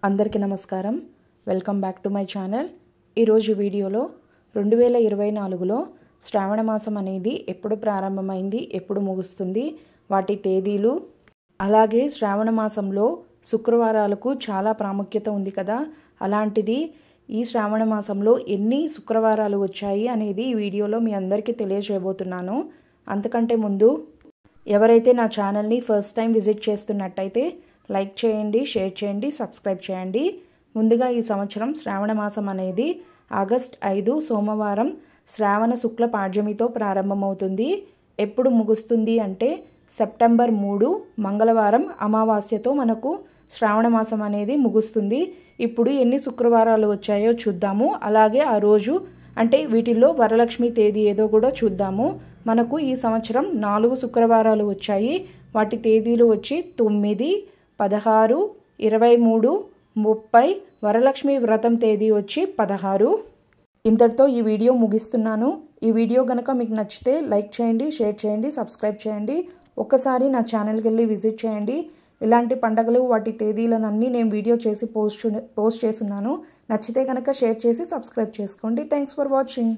అందరికీ నమస్కారం. Welcome back to my channel. ఈరోజు వీడియోలో 2024లో శ్రావణ మాసం అనేది ఎప్పుడు ప్రారంభమైంది, ఎప్పుడు ముగుస్తుంది, వాటి తేదీలు, అలాగే శ్రావణ మాసంలో శుక్రవారాలకు చాలా ప్రాముఖ్యత ఉంది కదా, అలాంటిది ఈ శ్రావణ మాసంలో ఎన్ని శుక్రవారాలు వచ్చాయి అనేది ఈ వీడియోలో మీ అందరికీ తెలియజేయబోతున్నాను. అంతకంటే ముందు ఎవరైతే నా ఛానల్ని ఫస్ట్ టైం విజిట్ చేస్తున్నట్టయితే లైక్ చేయండి, షేర్ చేయండి, సబ్స్క్రైబ్ చేయండి. ముందుగా ఈ సంవత్సరం శ్రావణ మాసం అనేది ఆగస్ట్ 5 సోమవారం శ్రావణ శుక్ల పాడ్యమితో ప్రారంభమవుతుంది. ఎప్పుడు ముగుస్తుంది అంటే సెప్టెంబర్ 3 మంగళవారం అమావాస్యతో మనకు శ్రావణ మాసం అనేది ముగుస్తుంది. ఇప్పుడు ఎన్ని శుక్రవారాలు వచ్చాయో చూద్దాము. అలాగే ఆ రోజు అంటే వీటిల్లో వరలక్ష్మి తేదీ ఏదో కూడా చూద్దాము. మనకు ఈ సంవత్సరం 4 శుక్రవారాలు వచ్చాయి. వాటి తేదీలు వచ్చి 9, 16, 23, 30. వరలక్ష్మి వ్రతం తేదీ వచ్చి 16. ఇంతటితో ఈ వీడియో ముగిస్తున్నాను. ఈ వీడియో కనుక మీకు నచ్చితే లైక్ చేయండి, షేర్ చేయండి, సబ్స్క్రైబ్ చేయండి. ఒక్కసారి నా ఛానల్కి వెళ్ళి విజిట్ చేయండి. ఇలాంటి పండగలు వాటి తేదీలను అన్నీ నేను వీడియో చేసి పోస్ట్ చేస్తున్నాను. నచ్చితే కనుక షేర్ చేసి సబ్స్క్రైబ్ చేసుకోండి. Thanks for watching.